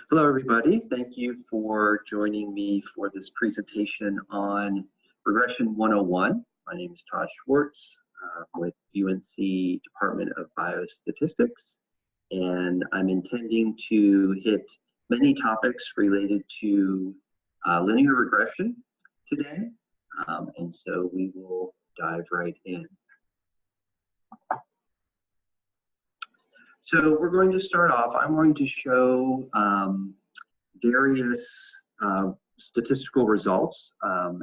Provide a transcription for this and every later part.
Hello, everybody. Thank you for joining me for this presentation on Regression 101. My name is Todd Schwartz with UNC Department of Biostatistics, and I'm intending to hit many topics related to linear regression today, and so we will dive right in. So we're going to start off. I'm going to show various statistical results.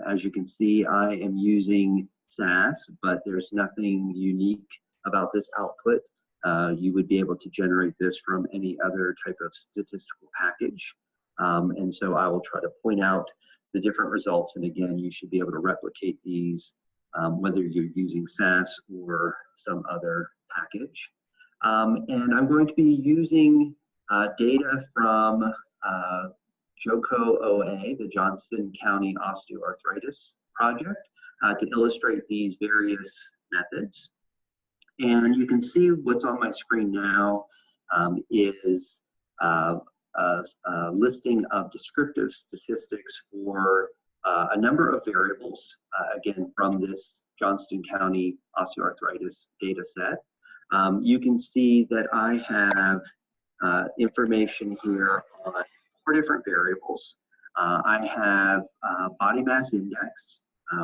As you can see, I am using SAS, but there's nothing unique about this output. You would be able to generate this from any other type of statistical package. And so I will try to point out the different results. And again, you should be able to replicate these whether you're using SAS or some other package. And I'm going to be using data from JOCO OA, the Johnston County Osteoarthritis Project, to illustrate these various methods. And you can see what's on my screen now is a listing of descriptive statistics for a number of variables, again, from this Johnston County Osteoarthritis data set. You can see that I have information here on 4 different variables. I have body mass index,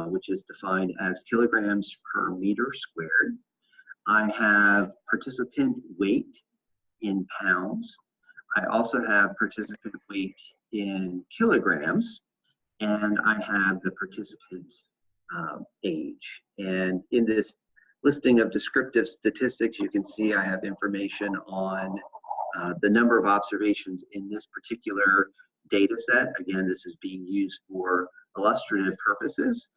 which is defined as kilograms per meter squared. I have participant weight in pounds. I also have participant weight in kilograms, and I have the participant age. And in this listing of descriptive statistics, you can see I have information on the number of observations in this particular data set. Again, this is being used for illustrative purposes.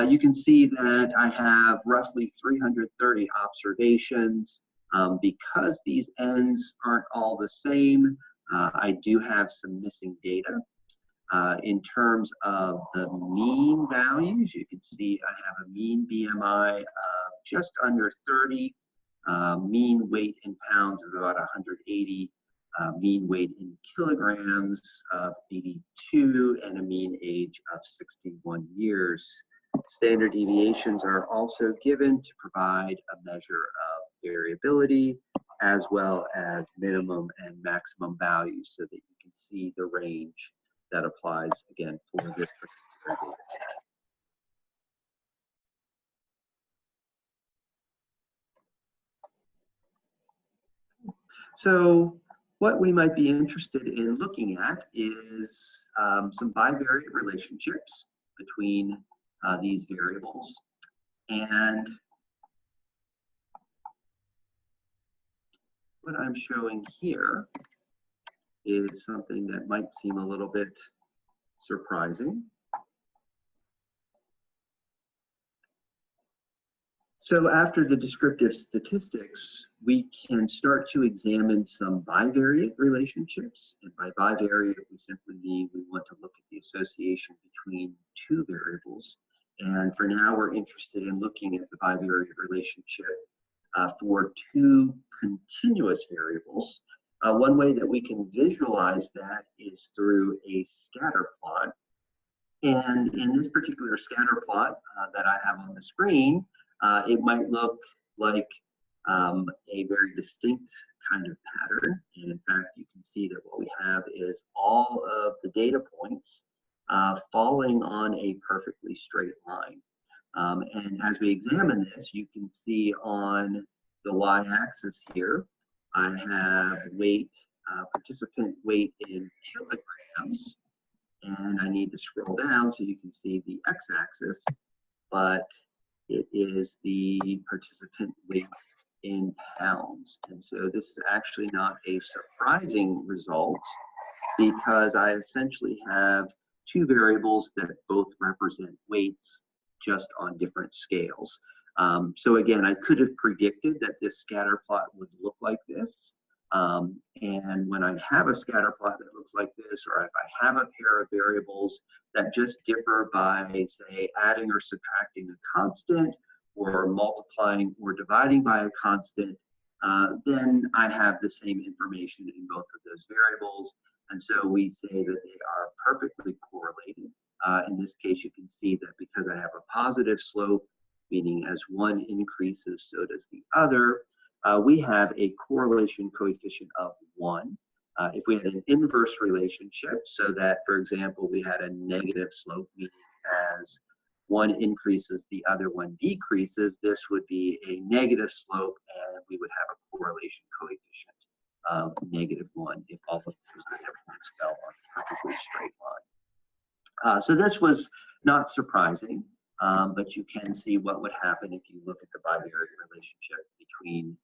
You can see that I have roughly 330 observations. Because these ends aren't all the same, I do have some missing data. In terms of the mean values, you can see I have a mean BMI of just under 30, mean weight in pounds of about 180, mean weight in kilograms of 82, and a mean age of 61 years. Standard deviations are also given to provide a measure of variability, as well as minimum and maximum values so that you can see the range that applies, again, for this particular data set. So what we might be interested in looking at is some bivariate relationships between these variables. And what I'm showing here is something that might seem a little bit surprising. So after the descriptive statistics, we can start to examine some bivariate relationships. And by bivariate, we simply mean we want to look at the association between 2 variables. And for now, we're interested in looking at the bivariate relationship for 2 continuous variables. One way that we can visualize that is through a scatter plot. And in this particular scatter plot that I have on the screen, it might look like a very distinct kind of pattern. And in fact, you can see that what we have is all of the data points falling on a perfectly straight line. And as we examine this, you can see on the y-axis here, I have weight, participant weight in kilograms, and I need to scroll down so you can see the x-axis, but it is the participant weight in pounds. And so this is actually not a surprising result, because I essentially have 2 variables that both represent weights, just on different scales. So again, I could have predicted that this scatter plot would look like this. And when I have a scatter plot that looks like this, or if I have a pair of variables that just differ by, say, adding or subtracting a constant, or multiplying or dividing by a constant, then I have the same information in both of those variables. And so we say that they are perfectly correlated. In this case, you can see that because I have a positive slope, meaning as one increases, so does the other, we have a correlation coefficient of 1. If we had an inverse relationship, so that, for example, we had a negative slope, meaning as one increases, the other one decreases, this would be a negative slope, and we would have a correlation coefficient of -1 if all of those data points fell on a perfectly straight line. So this was not surprising, but you can see what would happen if you look at the bivariate relationship between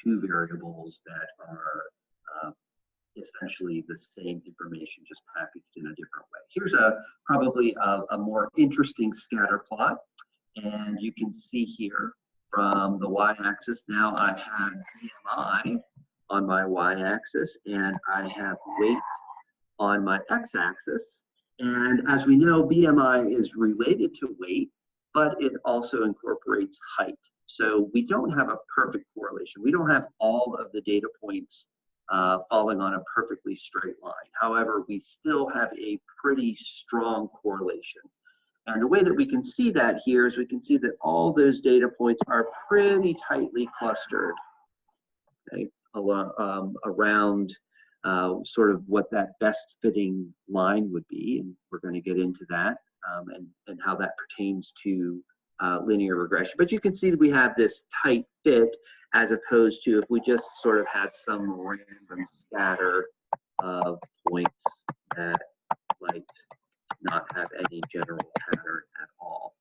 two variables that are essentially the same information, just packaged in a different way. Here's probably a more interesting scatter plot, and you can see here from the y-axis, now I have BMI on my y-axis, and I have weight on my x-axis. And as we know, BMI is related to weight, but it also incorporates height. So we don't have a perfect correlation. We don't have all of the data points falling on a perfectly straight line. However, we still have a pretty strong correlation. And the way that we can see that here is we can see that all those data points are pretty tightly clustered, okay, around sort of what that best fitting line would be. And we're going to get into that and how that pertains to linear regression. But you can see that we have this tight fit, as opposed to if we just sort of had some random scatter of points that might not have any general pattern at all.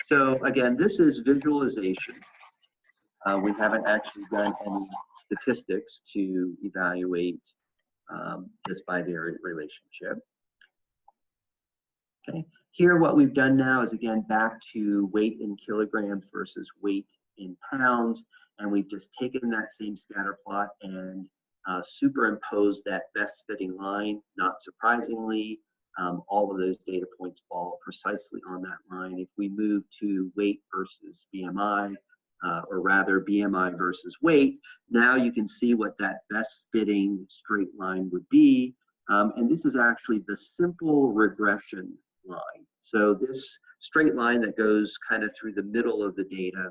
So again, this is visualization. We haven't actually done any statistics to evaluate this bivariate relationship. Okay. Here, what we've done now is, again, back to weight in kilograms versus weight in pounds, and we've just taken that same scatter plot and superimposed that best fitting line. Not surprisingly, all of those data points fall precisely on that line. If we move to weight versus BMI, or rather BMI versus weight, now you can see what that best fitting straight line would be. And this is actually the simple regression line. So this straight line that goes kind of through the middle of the data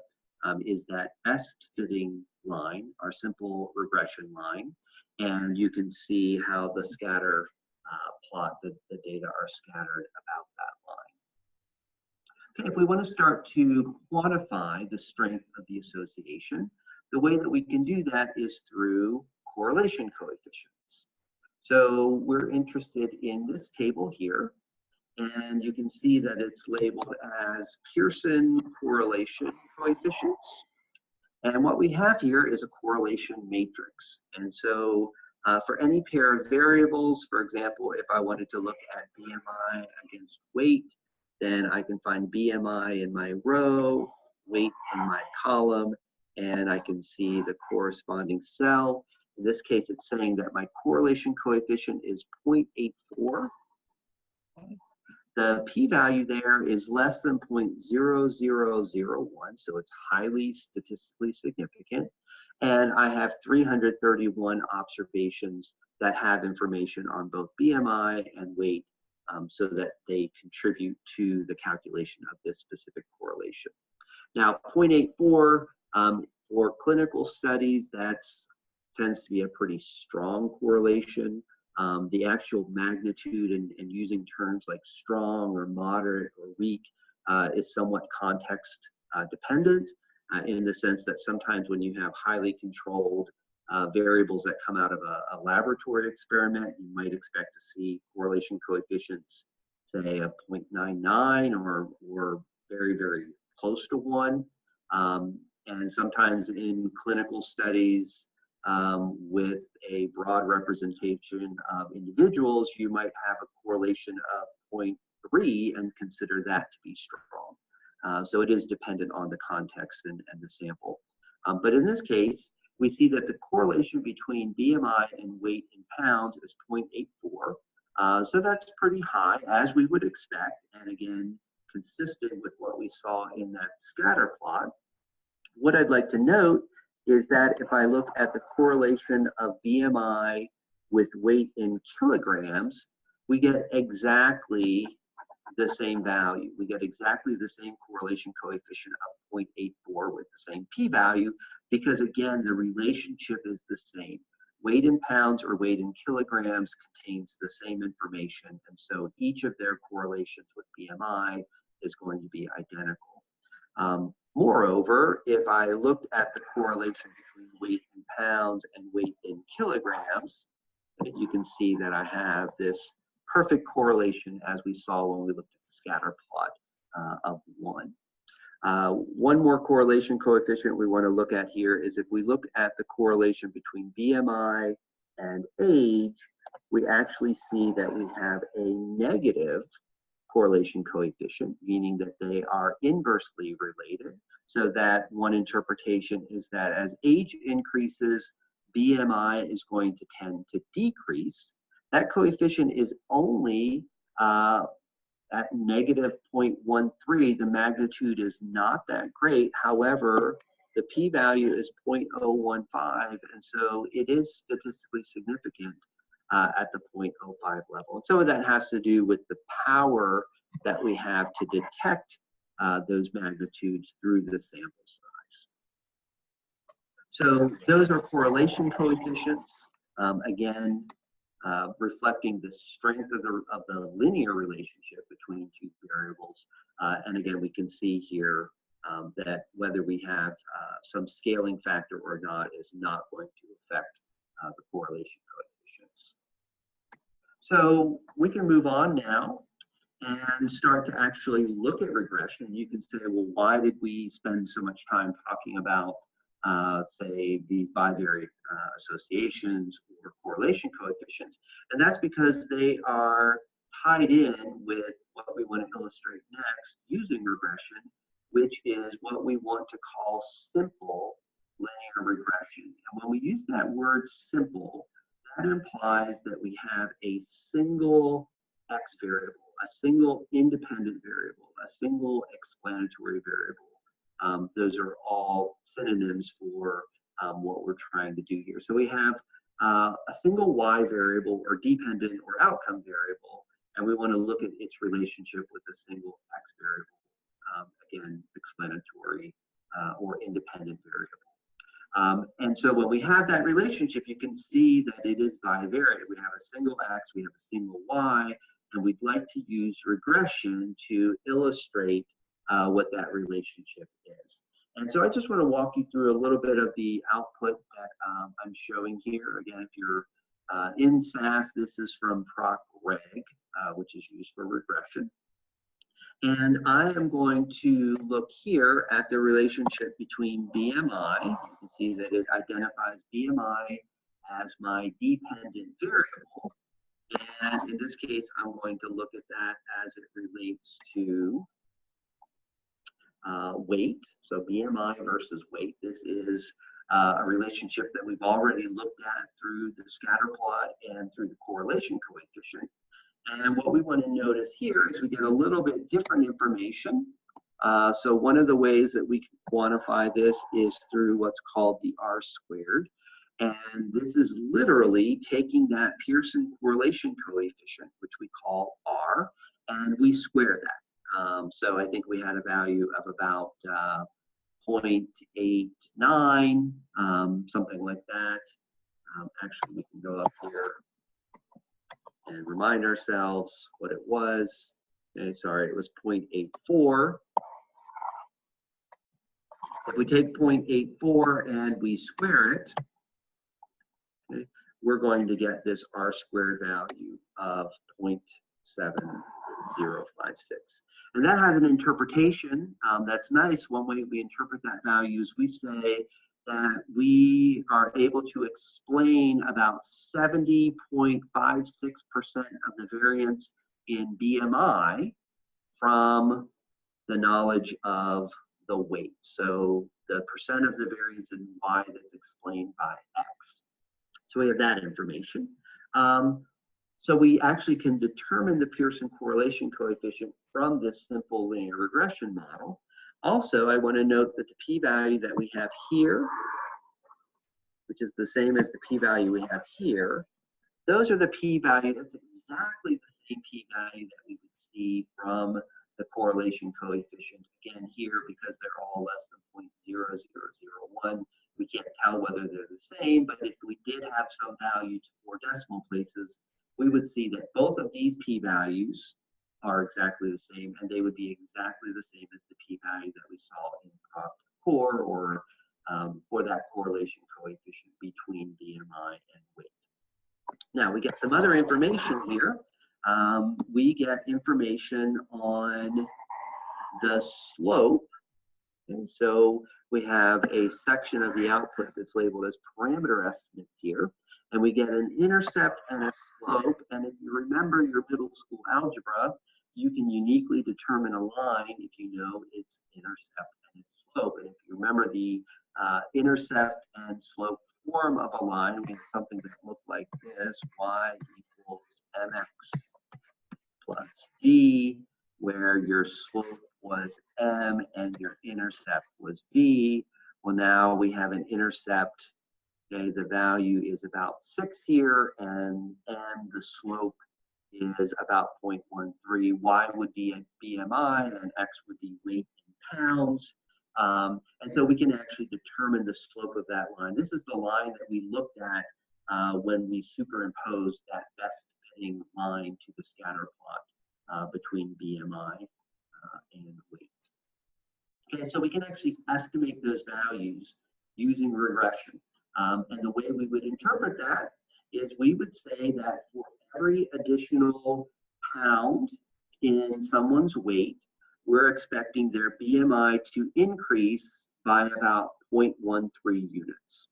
is that best fitting line, our simple regression line. And you can see how the scatter plot, the data are scattered about that line. Okay, if we want to start to quantify the strength of the association, the way that we can do that is through correlation coefficients. So we're interested in this table here, and you can see that it's labeled as Pearson correlation coefficients. And what we have here is a correlation matrix. And so for any pair of variables, for example, if I wanted to look at BMI against weight, then I can find BMI in my row, weight in my column, and I can see the corresponding cell. In this case, it's saying that my correlation coefficient is 0.84. The p-value there is less than 0.0001, so it's highly statistically significant. And I have 331 observations that have information on both BMI and weight, so that they contribute to the calculation of this specific correlation. Now, 0.84 for clinical studies, that tends to be a pretty strong correlation. The actual magnitude and using terms like strong or moderate or weak is somewhat context dependent, in the sense that sometimes when you have highly controlled variables that come out of a laboratory experiment, you might expect to see correlation coefficients, say, of 0.99 or very, very close to 1. And sometimes in clinical studies, with a broad representation of individuals, you might have a correlation of 0.3 and consider that to be strong. So it is dependent on the context and the sample. But in this case, we see that the correlation between BMI and weight in pounds is 0.84. So that's pretty high, as we would expect, and again, consistent with what we saw in that scatter plot. What I'd like to note is that if I look at the correlation of BMI with weight in kilograms, we get exactly the same value. We get exactly the same correlation coefficient of 0.84 with the same p-value, because again, the relationship is the same. Weight in pounds or weight in kilograms contains the same information, and so each of their correlations with BMI is going to be identical. Moreover, if I looked at the correlation between weight in pounds and weight in kilograms, you can see that I have this perfect correlation as we saw when we looked at the scatter plot of 1. One more correlation coefficient we want to look at here is if we look at the correlation between BMI and age, we actually see that we have a negative correlation coefficient, meaning that they are inversely related. So that one interpretation is that as age increases, BMI is going to tend to decrease. That coefficient is only at negative 0.13. The magnitude is not that great. However, the p-value is 0.015, and so it is statistically significant at the 0.05 level. And some of that has to do with the power that we have to detect those magnitudes through the sample size. So those are correlation coefficients. Again, reflecting the strength of the linear relationship between two variables. And again, we can see here that whether we have some scaling factor or not is not going to affect the correlation coefficients. So we can move on now and start to actually look at regression. You can say, well, why did we spend so much time talking about say these bivariate associations or correlation coefficients? And that's because they are tied in with what we want to illustrate next using regression, which is what we want to call simple linear regression. And when we use that word simple, that implies that we have a single X variable, a single independent variable, a single explanatory variable. Those are all synonyms for what we're trying to do here. So we have a single Y variable or dependent or outcome variable, and we want to look at its relationship with a single X variable, again, explanatory or independent variable. And so when we have that relationship, you can see that it is bivariate. We have a single X, we have a single Y, and we'd like to use regression to illustrate what that relationship is. And so I just want to walk you through a little bit of the output that I'm showing here. Again, if you're in SAS, this is from ProcReg, which is used for regression. And I am going to look here at the relationship between BMI. You can see that it identifies BMI as my dependent variable. And in this case, I'm going to look at that as it relates to weight. So BMI versus weight. This is a relationship that we've already looked at through the scatter plot and through the correlation coefficient. And what we want to notice here is we get a little bit different information. So one of the ways that we can quantify this is through what's called the R-squared. And this is literally taking that Pearson correlation coefficient, which we call R, and we square that. So I think we had a value of about 0.89, something like that. Actually, we can go up here and remind ourselves what it was. Okay, sorry, it was 0.84. If we take 0.84 and we square it, okay, we're going to get this R-squared value of 0.7056. And that has an interpretation that's nice. One way we interpret that value is we say that we are able to explain about 70.56% of the variance in BMI from the knowledge of the weight. So the percent of the variance in Y that's explained by X. So we have that information. So we actually can determine the Pearson correlation coefficient from this simple linear regression model. Also, I want to note that the p-value that we have here, which is the same as the p-value we have here, those are the p-value. That's exactly the same p-value that we would see from the correlation coefficient. Again, here, because they're all less than 0.0001, we can't tell whether they're the same, but if we did have some value to 4 decimal places, we would see that both of these p-values are exactly the same, and they would be exactly the same as the p-value that we saw in core, or for that correlation coefficient between BMI and weight. Now, we get some other information here. We get information on the slope. And so we have a section of the output that's labeled as parameter estimate here. And we get an intercept and a slope. And if you remember your middle school algebra, you can uniquely determine a line if you know its intercept and its slope. And if you remember the intercept and slope form of a line, we have something that looked like this: y equals mx plus b, where your slope was m and your intercept was b. Well, now we have an intercept. Okay, the value is about 6 here, and the slope is about 0.13. Y would be a BMI, and x would be weight in pounds. And so we can actually determine the slope of that line. This is the line that we looked at when we superimposed that best fitting line to the scatter plot between BMI and weight. Okay, so we can actually estimate those values using regression. And the way we would interpret that is we would say that for every additional pound in someone's weight, we're expecting their BMI to increase by about 0.13 units.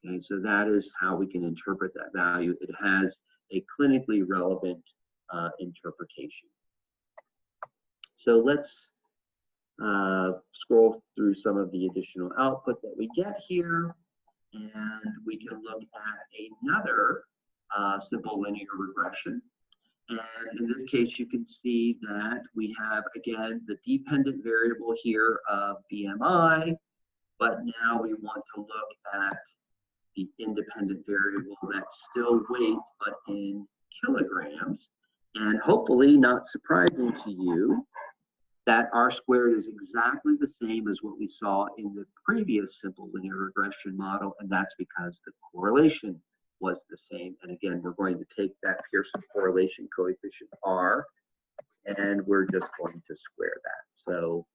Okay, so that is how we can interpret that value. It has a clinically relevant interpretation. So let's scroll through some of the additional output that we get here, and we can look at another simple linear regression. And in this case, you can see that we have, again, the dependent variable here of BMI, but now we want to look at the independent variable that's still weight, but in kilograms. And hopefully, not surprising to you, that R squared is exactly the same as what we saw in the previous simple linear regression model, and that's because the correlation was the same. And again, we're going to take that Pearson correlation coefficient R, and we're just going to square that. So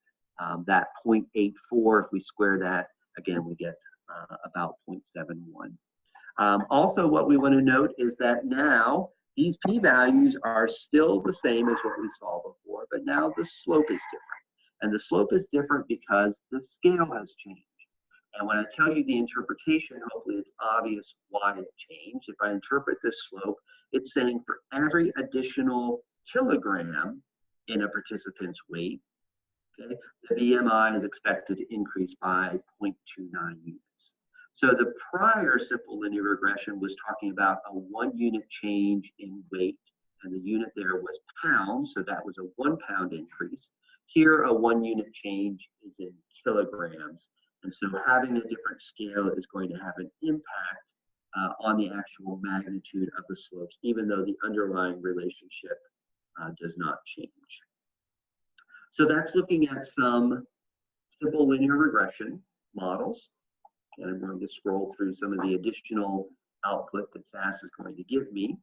that 0.84, if we square that, again, we get about 0.71. Also, what we want to note is that now these p-values are still the same as what we saw before, but now the slope is different. And the slope is different because the scale has changed. And when I tell you the interpretation, hopefully it's obvious why it changed. If I interpret this slope, it's saying for every additional kilogram in a participant's weight, okay, the BMI is expected to increase by 0.29 units. So the prior simple linear regression was talking about a 1 unit change in weight, and the unit there was pounds, so that was a 1 pound increase. Here, a 1 unit change is in kilograms. And so having a different scale is going to have an impact on the actual magnitude of the slopes, even though the underlying relationship does not change. So that's looking at some simple linear regression models. And I'm going to scroll through some of the additional output that SAS is going to give me.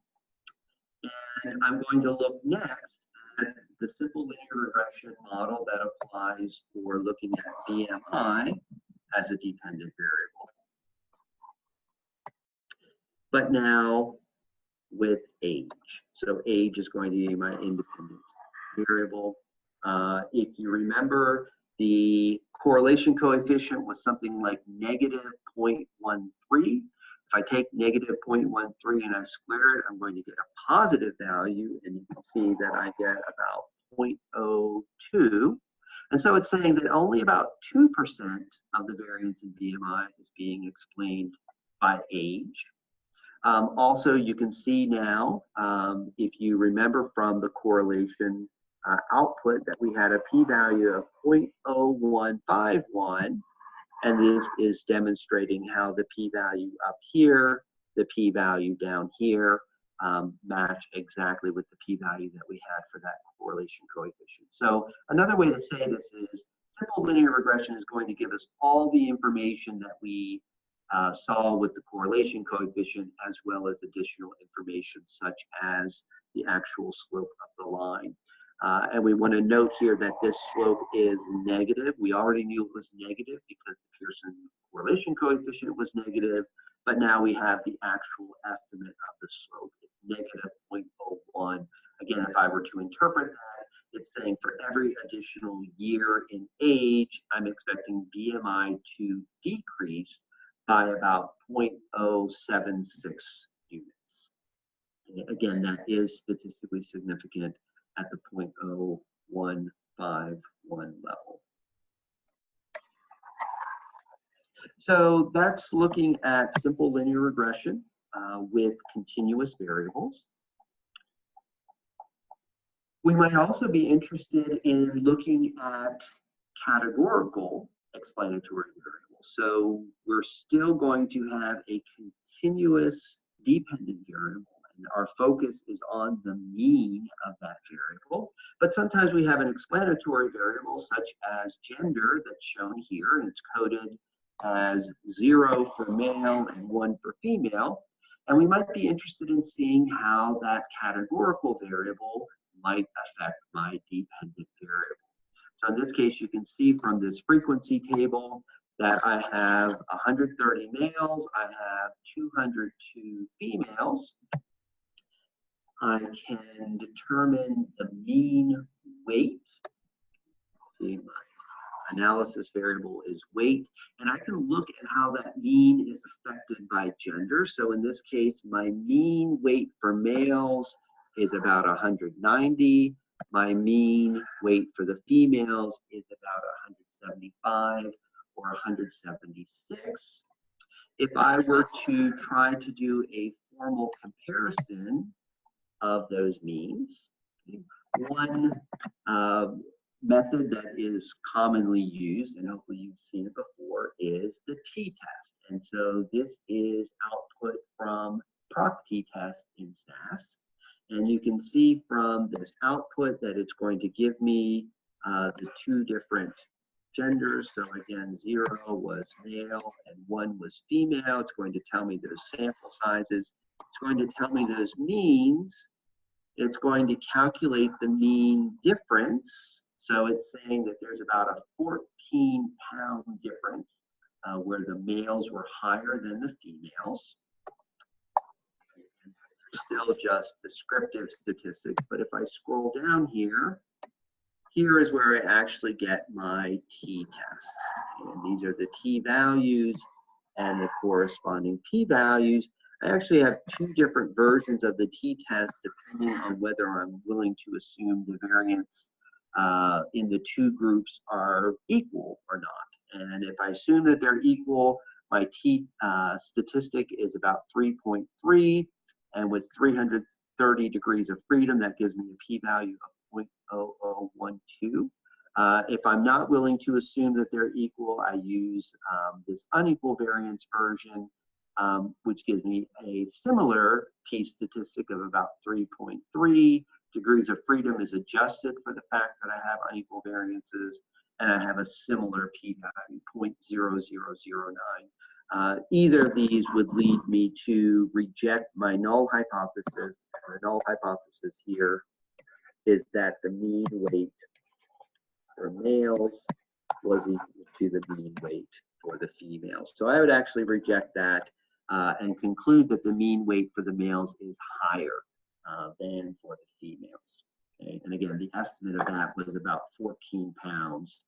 And I'm going to look next at the simple linear regression model that applies for looking at BMI as a dependent variable. But now with age. So age is going to be my independent variable. If you remember, the correlation coefficient was something like negative 0.13. If I take negative 0.13 and I square it, I'm going to get a positive value, and you can see that I get about 0.02. And so it's saying that only about 2% of the variance in BMI is being explained by age. Also, you can see now, if you remember from the correlation output, that we had a p-value of 0.0151, and this is demonstrating how the p-value up here, the p-value down here, match exactly with the p-value that we had for that correlation coefficient. So another way to say this is simple linear regression is going to give us all the information that we saw with the correlation coefficient, as well as additional information such as the actual slope of the line. And we want to note here that this slope is negative. We already knew it was negative because the Pearson correlation coefficient was negative, but now we have the actual estimate of the slope. It's negative 0.01. Again, if I were to interpret that, it's saying for every additional year in age, I'm expecting BMI to decrease by about 0.076 units. And again, that is statistically significant at the 0.0151 level. So that's looking at simple linear regression with continuous variables. We might also be interested in looking at categorical explanatory variables. So we're still going to have a continuous dependent variable, and our focus is on the mean of that variable. But sometimes we have an explanatory variable such as gender that's shown here, and it's coded as 0 for male and 1 for female. And we might be interested in seeing how that categorical variable might affect my dependent variable. So in this case, you can see from this frequency table that I have 130 males, I have 202 females. I can determine the mean weight. See, my analysis variable is weight, and I can look at how that mean is affected by gender. So in this case, my mean weight for males is about 190. My mean weight for the females is about 175 or 176. If I were to try to do a formal comparison of those means, one method that is commonly used, and hopefully you've seen it before, is the t-test. And so this is output from proc t-test in SAS. And you can see from this output that it's going to give me the two different genders. So again, 0 was male and 1 was female. It's going to tell me those sample sizes. It's going to tell me those means. It's going to calculate the mean difference. So it's saying that there's about a 14-pound difference where the males were higher than the females. Still just descriptive statistics, but if I scroll down here, here is where I actually get my t-tests. And these are the t-values and the corresponding p-values. I actually have two different versions of the t-test depending on whether I'm willing to assume the variance in the two groups are equal or not. And if I assume that they're equal, my statistic is about 3.3. And with 330 degrees of freedom, that gives me a p-value of 0.0012. If I'm not willing to assume that they're equal, I use this unequal variance version, which gives me a similar t-statistic of about 3.3. Degrees of freedom is adjusted for the fact that I have unequal variances, and I have a similar p-value, 0.0009. Either of these would lead me to reject my null hypothesis. And the null hypothesis here is that the mean weight for males was equal to the mean weight for the females. So I would actually reject that and conclude that the mean weight for the males is higher than for the females. Okay? And again, the estimate of that was about 14 pounds,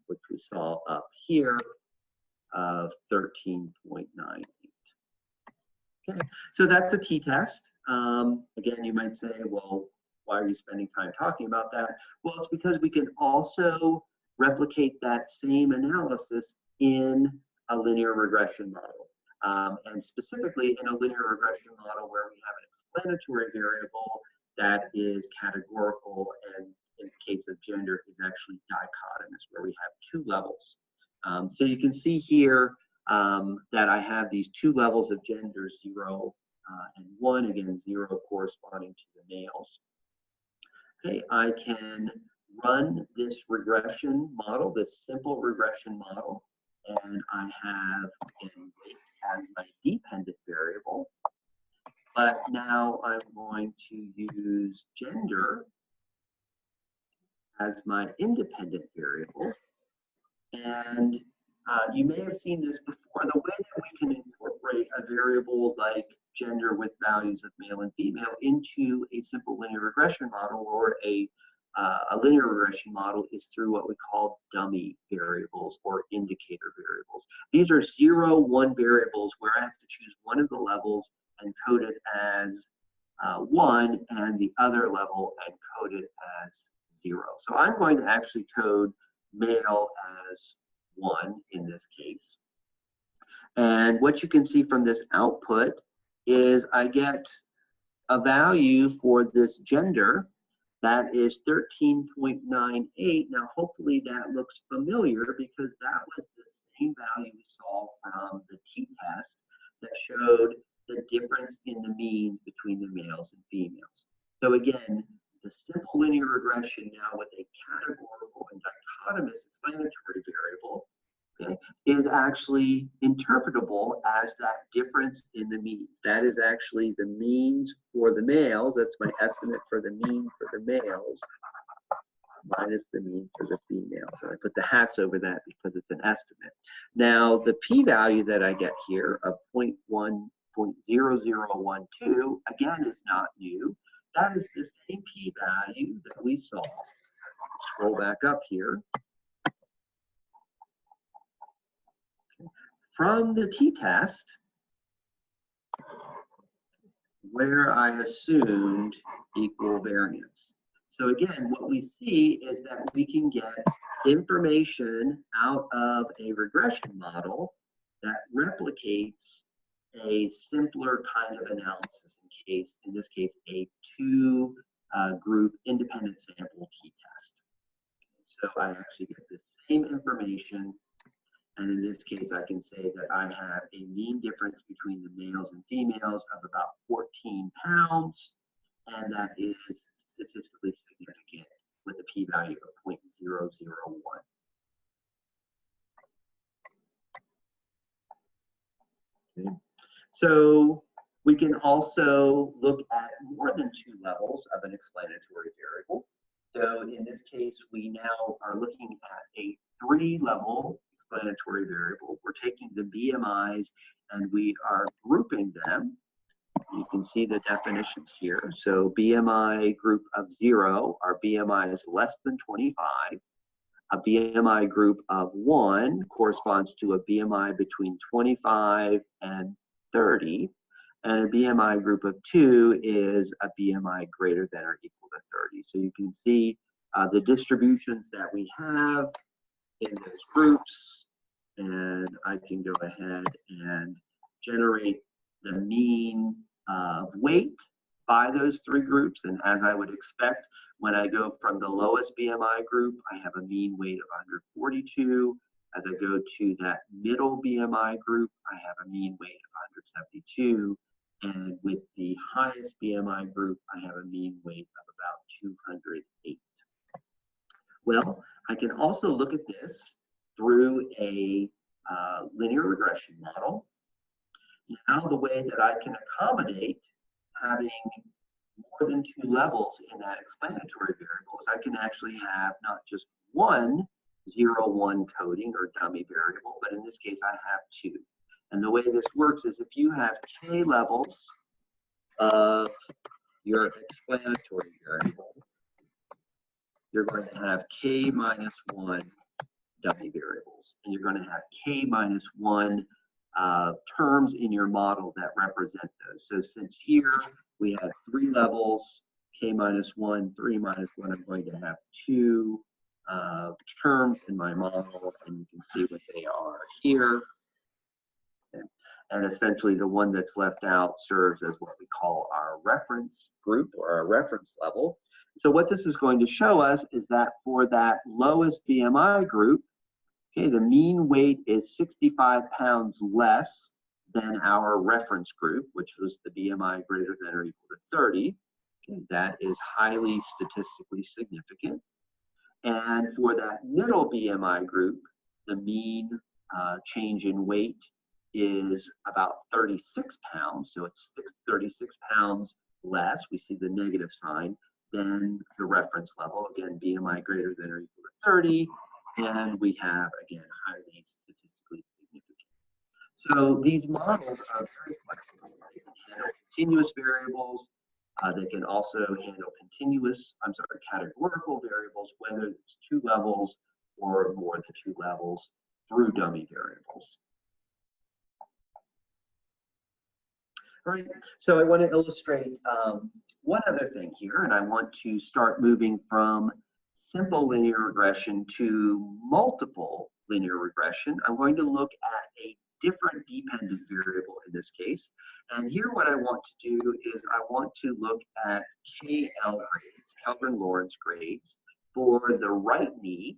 which we saw up here, of 13.98. Okay, so that's a t-test. Again, you might say, well, why are you spending time talking about that? Well, it's because we can also replicate that same analysis in a linear regression model. And specifically in a linear regression model where we have an explanatory variable that is categorical, and in the case of gender is actually dichotomous, where we have two levels. So you can see here that I have these two levels of gender, 0 and 1, again 0 corresponding to the males. Okay, I can run this regression model, this simple regression model, and I have again weight as my dependent variable. But now I'm going to use gender as my independent variable. And you may have seen this before. The way that we can incorporate a variable like gender with values of male and female into a simple linear regression model or a linear regression model is through what we call dummy variables or indicator variables. These are 0, 1 variables where I have to choose one of the levels and code it as 1 and the other level and code it as 0. So I'm going to actually code male as 1 in this case. And what you can see from this output is I get a value for this gender that is 13.98. Now, hopefully that looks familiar because that was the same value we saw from the t-test that showed the difference in the means between the males and females. So again, the simple linear regression now with a categorical and dichotomous explanatory variable, okay, is actually interpretable as that difference in the means. That is actually the means for the males. That's my estimate for the mean for the males minus the mean for the females. And I put the hats over that because it's an estimate. Now, the p-value that I get here of 0.0012, again, is not new. That is the same p-value that we saw. Scroll back up here. From the t-test, where I assumed equal variance. So again, what we see is that we can get information out of a regression model that replicates a simpler kind of analysis in this case, a 2-group independent sample t-test. So I actually get the same information, and in this case, I can say that I have a mean difference between the males and females of about 14 pounds, and that is statistically significant with a p-value of 0.001. Okay. So we can also look at more than 2 levels of an explanatory variable. So in this case, we now are looking at a 3-level explanatory variable. We're taking the BMIs and we are grouping them. You can see the definitions here. So BMI group of 0, our BMI is less than 25. A BMI group of 1 corresponds to a BMI between 25 and 30. And a BMI group of 2 is a BMI greater than or equal to 30. So you can see the distributions that we have in those groups. And I can go ahead and generate the mean of weight by those 3 groups. And as I would expect, when I go from the lowest BMI group, I have a mean weight of 142. As I go to that middle BMI group, I have a mean weight of 172. And with the highest BMI group, I have a mean weight of about 208. Well, I can also look at this through a linear regression model. Now, the way that I can accommodate having more than 2 levels in that explanatory variable is I can actually have not just one 0, 1 coding or dummy variable, but in this case, I have 2. And the way this works is if you have k levels of your explanatory variable, you're going to have k minus 1 dummy variables. And you're going to have k minus 1 terms in your model that represent those. So since here we have 3 levels, k minus 1, 3 minus 1, I'm going to have 2 terms in my model, and you can see what they are here. Okay. And essentially the one that's left out serves as what we call our reference group or our reference level. So what this is going to show us is that for that lowest BMI group, okay, the mean weight is 65 pounds less then our reference group, which was the BMI greater than or equal to 30, okay, that is highly statistically significant. And for that middle BMI group, the mean change in weight is about 36 pounds. So it's 36 pounds less. We see the negative sign than the reference level. Again, BMI greater than or equal to 30. And we have, again, highly statistically significant. So these models are very flexible. They can handle continuous variables. They can also handle categorical variables, whether it's 2 levels or more than 2 levels through dummy variables. All right, so I want to illustrate one other thing here, and I want to start moving from simple linear regression to multiple linear regression. I'm going to look at a different dependent variable in this case. And here what I want to do is I want to look at KL grades, Kelvin-Lorentz grades, for the right knee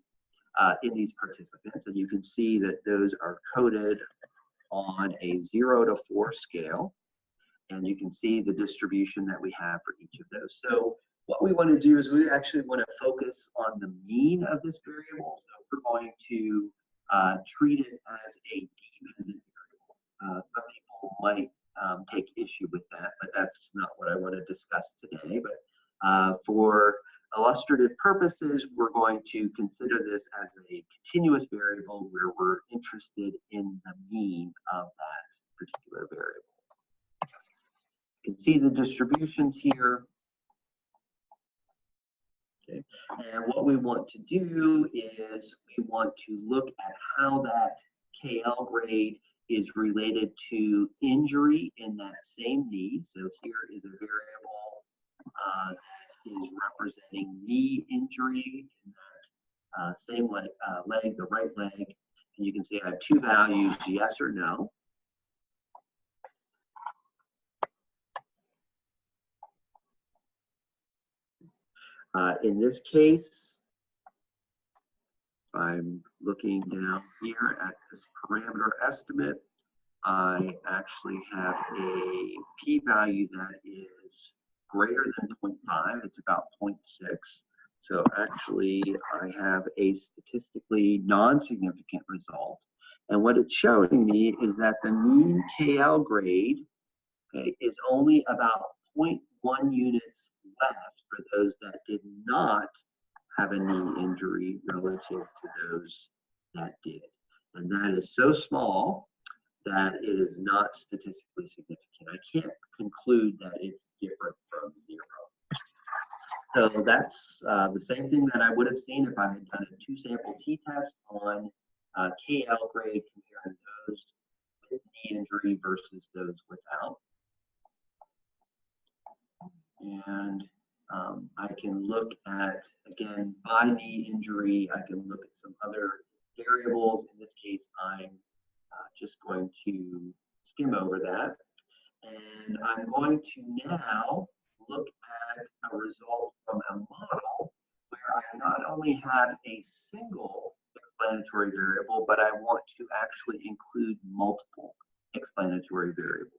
in these participants. And you can see that those are coded on a 0 to 4 scale. And you can see the distribution that we have for each of those. So what we want to do is we actually want to focus on the mean of this variable. So we're going to treat it as a dependent variable. Some people might take issue with that, but that's not what I want to discuss today. But for illustrative purposes, we're going to consider this as a continuous variable where we're interested in the mean of that particular variable. You can see the distributions here. Okay. And what we want to do is we want to look at how that KL grade is related to injury in that same knee. So here is a variable that is representing knee injury in that same leg, the right leg. And you can see I have 2 values, yes or no. In this case, I'm looking down here at this parameter estimate. I actually have a p-value that is greater than 0.5. It's about 0.6. So actually, I have a statistically non-significant result. And what it's showing me is that the mean KL grade, okay, is only about 0.1 units less for those that did not have a knee injury relative to those that did. And that is so small that it is not statistically significant. I can't conclude that it's different from 0. So that's the same thing that I would have seen if I had done a 2-sample t-test on KL grade, comparing those with knee injury versus those without. And I can look at, again, by knee injury, I can look at some other variables. In this case, I'm just going to skim over that. And I'm going to now look at a result from a model where I not only have a single explanatory variable, but I want to actually include multiple explanatory variables.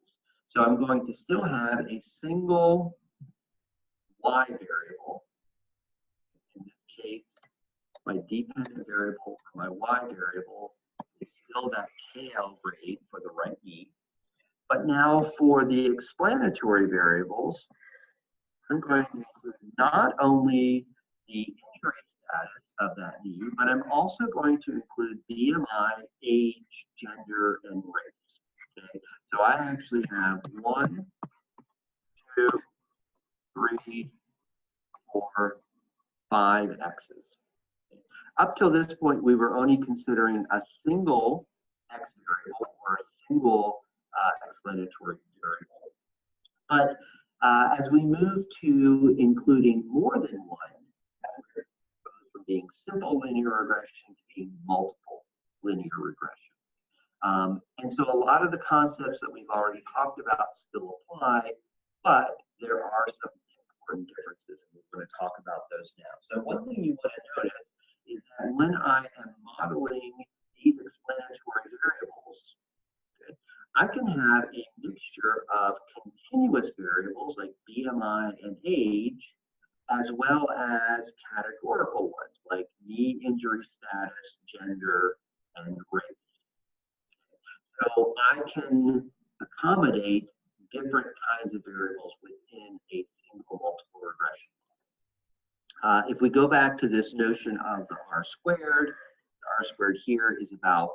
So I'm going to still have a single y variable. In this case, my dependent variable for my y variable is still that KL grade for the right knee. But now for the explanatory variables, I'm going to include not only the injury status of that knee, but I'm also going to include BMI, age, gender, and race. Okay, so I actually have 1, 2, 3, 4, 5 X's. Up till this point, we were only considering a single X variable or a single explanatory variable. But as we move to including more than one, from being simple linear regression to being multiple linear regression. And so a lot of the concepts that we've already talked about still apply, but there are some important differences, and we're going to talk about those now. So one thing you want to notice is that when I am modeling these explanatory variables, okay, I can have a mixture of continuous variables like BMI and age, as well as categorical ones like knee injury status, gender, and race. So I can accommodate different kinds of variables within a single multiple regression. If we go back to this notion of the R squared here is about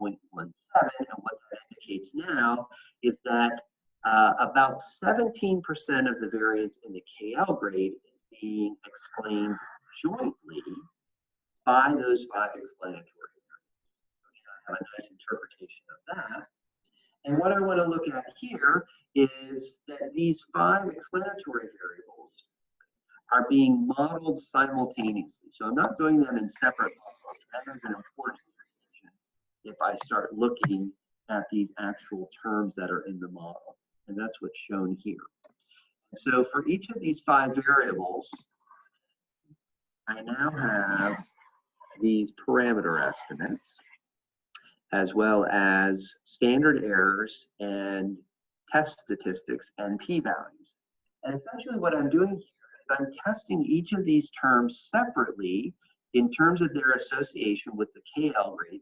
0.17, and what that indicates now is that about 17% of the variance in the KL grade is being explained jointly by those 5 explanatory variables. So have a nice interpretation of that. And what I want to look at here is that these 5 explanatory variables are being modeled simultaneously. So I'm not doing them in separate models. That is an important distinction if I start looking at these actual terms that are in the model. And that's what's shown here. So for each of these 5 variables, I now have these parameter estimates, as well as standard errors and test statistics and p-values. And essentially what I'm doing here is I'm testing each of these terms separately in terms of their association with the KL grade,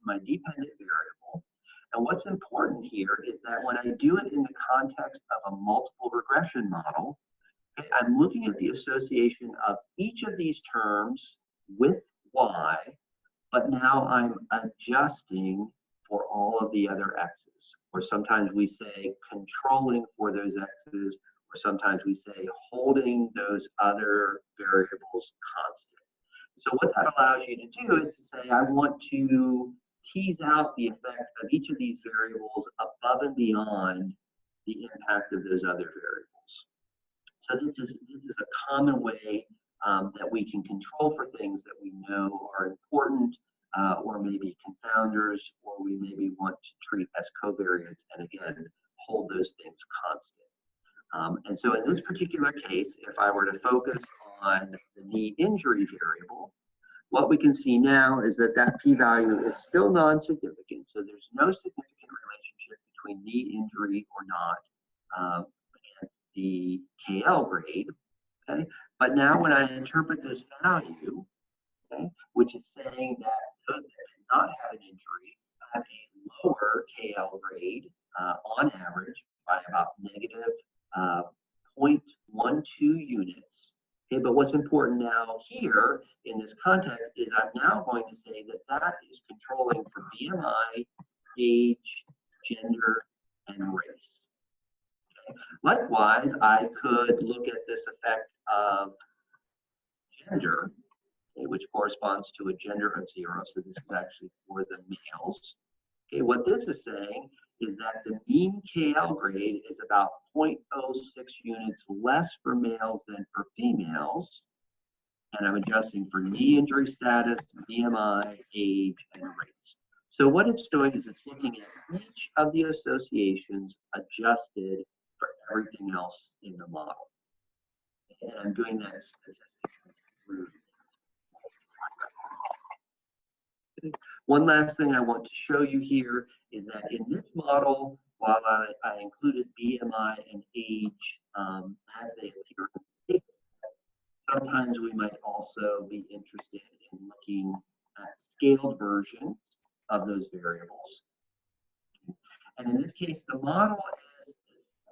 my dependent variable. And what's important here is that when I do it in the context of a multiple regression model, I'm looking at the association of each of these terms with Y, but now I'm adjusting for all of the other X's. Or sometimes we say controlling for those X's, or sometimes we say holding those other variables constant. So what that allows you to do is to say, I want to tease out the effect of each of these variables above and beyond the impact of those other variables. So this is a common way that we can control for things that we know are important, or maybe confounders, or we maybe want to treat as covariates, and again, hold those things constant. And so in this particular case, if I were to focus on the knee injury variable, what we can see now is that that p-value is still non-significant. So there's no significant relationship between knee injury or not and the KL grade. Okay? But now when I interpret this value, okay, which is saying that those that did not have an injury have a lower KL grade on average by about negative 0.12 units. Okay, but what's important now here in this context is I'm now going to say that that is controlling for BMI, age, gender, and race. Okay. Likewise, I could look at this effect of gender, okay, which corresponds to a gender of 0. So this is actually for the males. Okay, what this is saying is that the mean KL grade is about 0.06 units less for males than for females. And I'm adjusting for knee injury status, BMI, age, and race. So what it's doing is it's looking at each of the associations adjusted for everything else in the model. And I'm doing that statistically. One last thing I want to show you here is that in this model, while I included BMI and age as they appear, sometimes we might also be interested in looking at scaled versions of those variables. And in this case, the model is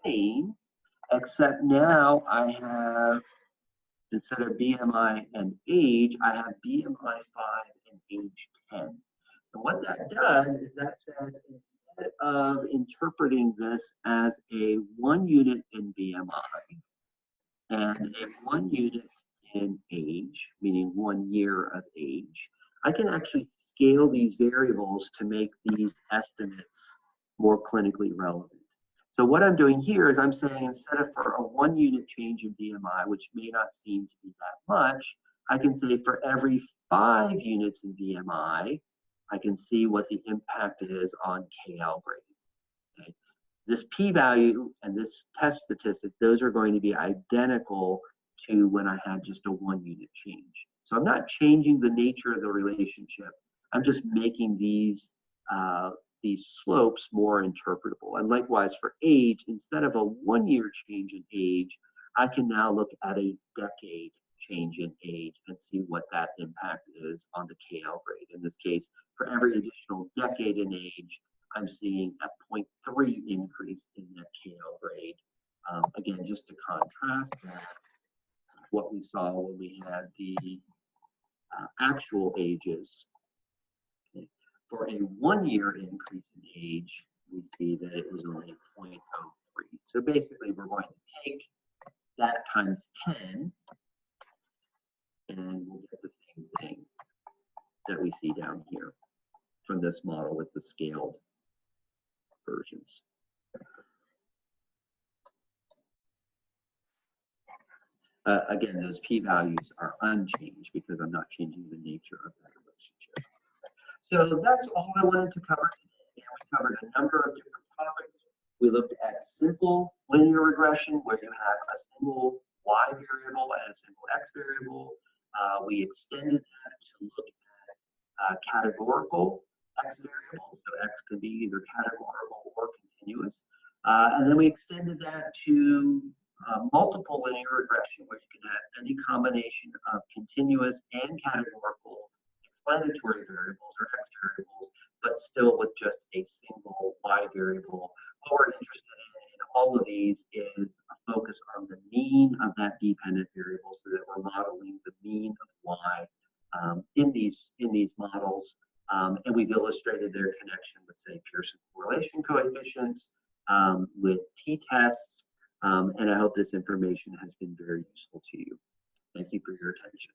the same, except now I have, instead of BMI and age, I have BMI 5 and age 10. And what that does is that says instead of interpreting this as a 1 unit in BMI and a 1 unit in age, meaning 1 year of age, I can actually scale these variables to make these estimates more clinically relevant. So what I'm doing here is I'm saying instead of for a 1 unit change in BMI, which may not seem to be that much, I can say for every 5 units in BMI, I can see what the impact is on KL grade. Okay. This p-value and this test statistic, those are going to be identical to when I had just a 1 unit change. So I'm not changing the nature of the relationship. I'm just making these these slopes more interpretable. And likewise for age, instead of a 1-year change in age, I can now look at a decade change in age and see what that impact is on the KL grade. In this case, for every additional decade in age, I'm seeing a 0.3 increase in that KL grade. Again, just to contrast that, what we saw when we had the actual ages. Okay. For a 1-year increase in age, we see that it was only 0.03. So basically, we're going to take that times 10, and we'll get the same thing that we see down here from this model with the scaled versions. Again, those p-values are unchanged because I'm not changing the nature of that relationship. So that's all I wanted to cover today. And we covered a number of different topics. We looked at simple linear regression, where you have a single y variable and a single x variable. We extended that to look at categorical x variables. So x could be either categorical or continuous. And then we extended that to multiple linear regression, where you can have any combination of continuous and categorical explanatory variables or x variables, but still with just a single y variable. What we're interested in all of these is a focus on the mean of that dependent variable, so that we're modeling the mean of y in these models. And we've illustrated their connection with, say, Pearson correlation coefficients, with t-tests, and I hope this information has been very useful to you. Thank you for your attention.